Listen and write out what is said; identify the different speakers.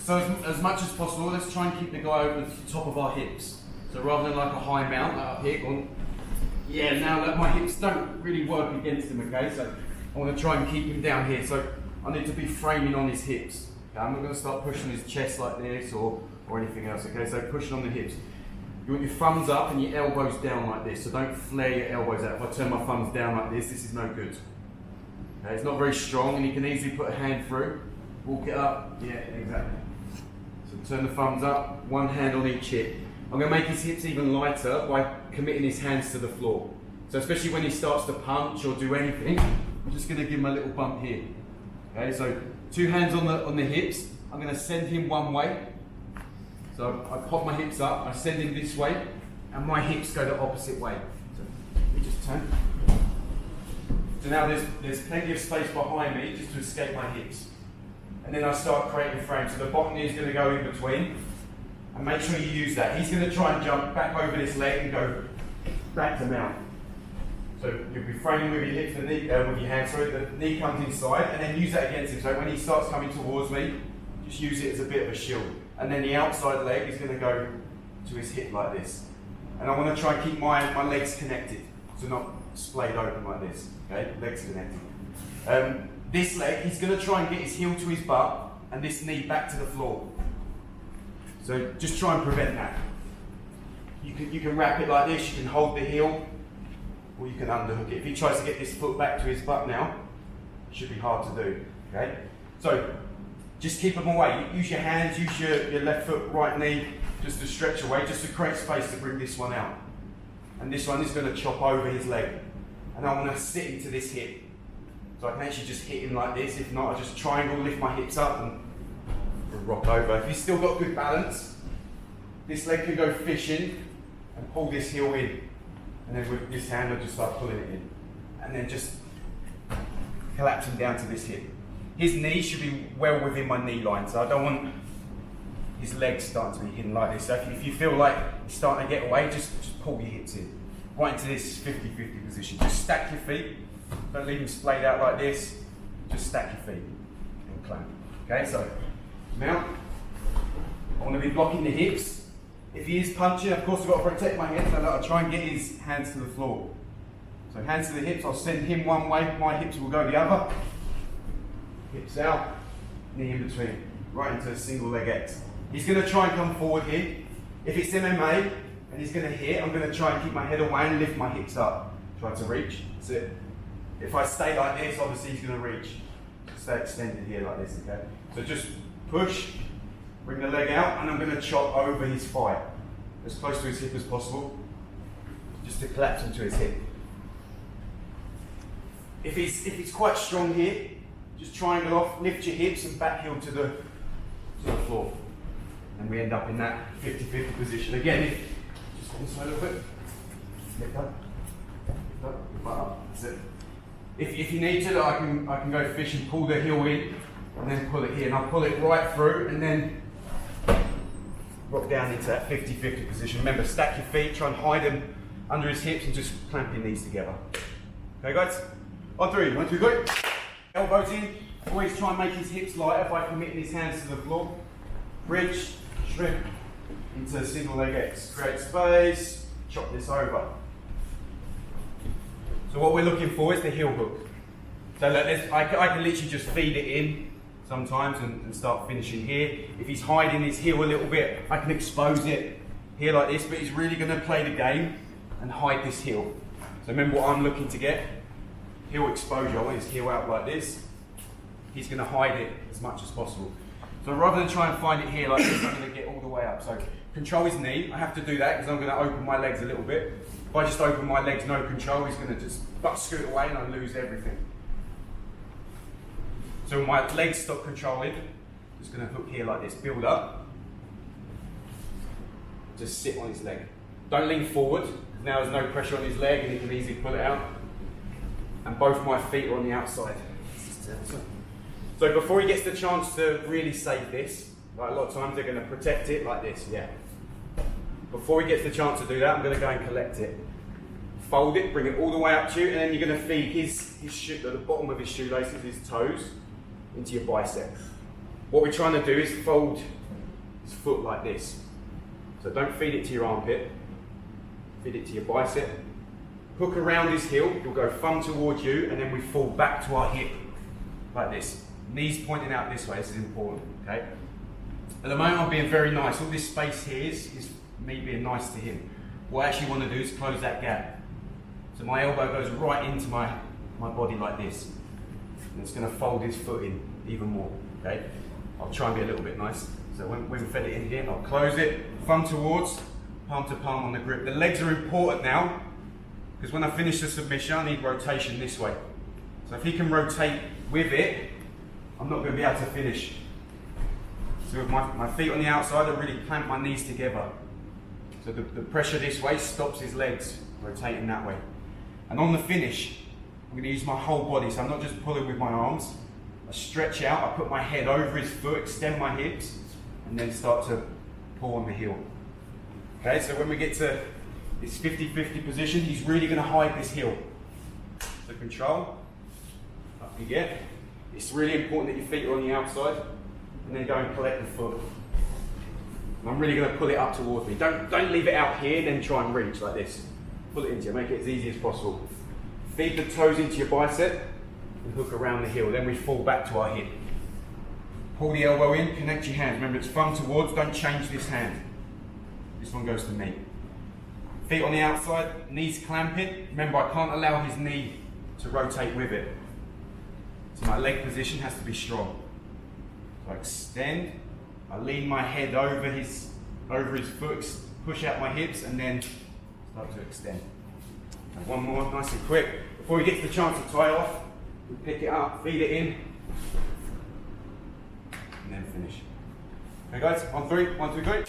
Speaker 1: So as much as possible, let's try and keep the guy over the top of our hips. So rather than like a high mount, like up here, on. Yeah, now that my hips don't really work against him, okay? So I want to try and keep him down here. So I need to be framing on his hips. Okay? I'm not going to start pushing his chest like this or anything else, okay? So pushing on the hips. You want your thumbs up and your elbows down like this. So don't flare your elbows out. If I turn my thumbs down like this is no good. Okay? It's not very strong and you can easily put a hand through. Walk it up. Yeah, exactly. So turn the thumbs up, one hand on each hip. I'm going to make his hips even lighter by committing his hands to the floor. So especially when he starts to punch or do anything, I'm just going to give him a little bump here. Okay, so 2 hands on the hips. I'm going to send him one way. So I pop my hips up, I send him this way, and my hips go the opposite way. So let me just turn. So now there's plenty of space behind me just to escape my hips. And then I start creating frames. So the bottom knee is going to go in between. And make sure you use that. He's going to try and jump back over this leg and go back to mount. So you'll be framing with your hips and with your hands, so the knee comes inside, and then use that against him. So when he starts coming towards me, just use it as a bit of a shield. And then the outside leg is going to go to his hip like this. And I want to try and keep my legs connected, so not splayed open like this. Okay, legs connected. This leg, he's going to try and get his heel to his butt, and this knee back to the floor. So just try and prevent that. You can wrap it like this, you can hold the heel, or you can underhook it. If he tries to get this foot back to his butt now, it should be hard to do, okay? So just keep them away. Use your hands, use your left foot, right knee, just to stretch away, just to create space to bring this one out. And this one is going to chop over his leg. And I want to sit into this hip. So I can actually just hit him like this. If not, I just triangle, lift my hips up and rock over. If you've still got good balance, this leg can go fishing and pull this heel in. And then with this hand, I'll just start pulling it in. And then just collapse him down to this hip. His knee should be well within my knee line, so I don't want his legs starting to be hidden like this. So if you feel like he's starting to get away, just pull your hips in. Right into this 50-50 position. Just stack your feet. Don't leave them splayed out like this. Just stack your feet and clamp. Okay, so now, I want to be blocking the hips. If he is punching, of course I've got to protect my head, so I'll try and get his hands to the floor. So hands to the hips, I'll send him one way, my hips will go the other. Hips out, knee in between, right into a single leg X. He's going to try and come forward here. If it's MMA and he's going to hit, I'm going to try and keep my head away and lift my hips up. Try to reach, that's it. If I stay like this, obviously he's going to reach. Stay extended here like this, okay? So just push, bring the leg out, and I'm going to chop over his thigh, as close to his hip as possible, just to collapse into his hip. If he's quite strong here, just triangle off, lift your hips and back heel to the floor. And we end up in that 50-50 position. Again, just this way a little bit. Lift up, butt up, that's it. If you need to, I can go fish and pull the heel in, and then pull it here, and I'll pull it right through, and then rock down into that 50-50 position. Remember, stack your feet, try and hide them under his hips, and just clamp your knees together. Okay, guys? On 3, 1, 2, go. Elbows in. Always try and make his hips lighter by committing his hands to the floor. Bridge, shrimp, into a single leg X. Create space, chop this over. So what we're looking for is the heel hook. So look, I can literally just feed it in sometimes and start finishing here. If he's hiding his heel a little bit, I can expose it here like this, but he's really going to play the game and hide this heel. So remember what I'm looking to get? Heel exposure. I want his heel out like this. He's going to hide it as much as possible. So rather than try and find it here like this, I'm going to get all the way up. So control his knee. I have to do that because I'm going to open my legs a little bit. If I just open my legs, no control, he's going to just butt scoot away and I lose everything. So when my legs stop controlling, I'm just going to hook here like this, build up. Just sit on his leg. Don't lean forward, because now there's no pressure on his leg and he can easily pull it out. And both my feet are on the outside. So before he gets the chance to really save this, like a lot of times they're going to protect it like this, yeah. Before he gets the chance to do that, I'm going to go and collect it. Fold it, bring it all the way up to you, and then you're going to feed his shoe, the bottom of his shoelaces, his toes, into your biceps. What we're trying to do is fold his foot like this. So don't feed it to your armpit, feed it to your bicep. Hook around his heel, he'll go thumb towards you, and then we fall back to our hip, like this. Knees pointing out this way, this is important, okay? At the moment I'm being very nice. All this space here is me being nice to him. What I actually want to do is close that gap. So my elbow goes right into my body like this. And it's going to fold his foot in even more, okay? I'll try and be a little bit nice. So when we fed it in here, I'll close it, thumb towards, palm to palm on the grip. The legs are important now, because when I finish the submission, I need rotation this way. So if he can rotate with it, I'm not going to be able to finish. So with my feet on the outside, I really clamp my knees together. So the pressure this way stops his legs rotating that way. And on the finish, I'm going to use my whole body. So I'm not just pulling with my arms. I stretch out, I put my head over his foot, extend my hips, and then start to pull on the heel. Okay, so when we get to this 50-50 position, he's really going to hide this heel. So control, up you get. It's really important that your feet are on the outside, and then go and collect the foot. And I'm really going to pull it up towards me. Don't leave it out here, then try and reach like this. Pull it into you, make it as easy as possible. Feed the toes into your bicep, and hook around the heel. Then we fall back to our hip. Pull the elbow in, connect your hands. Remember, it's thumb towards, don't change this hand. This one goes to me. Feet on the outside, knees clamping. Remember, I can't allow his knee to rotate with it. So my leg position has to be strong. So I extend, I lean my head over his foot, push out my hips, and then start to extend. And one more, nice and quick. Before we get to the chance to tie off, we pick it up, feed it in, and then finish. Okay guys, on three, 1, 2, 3.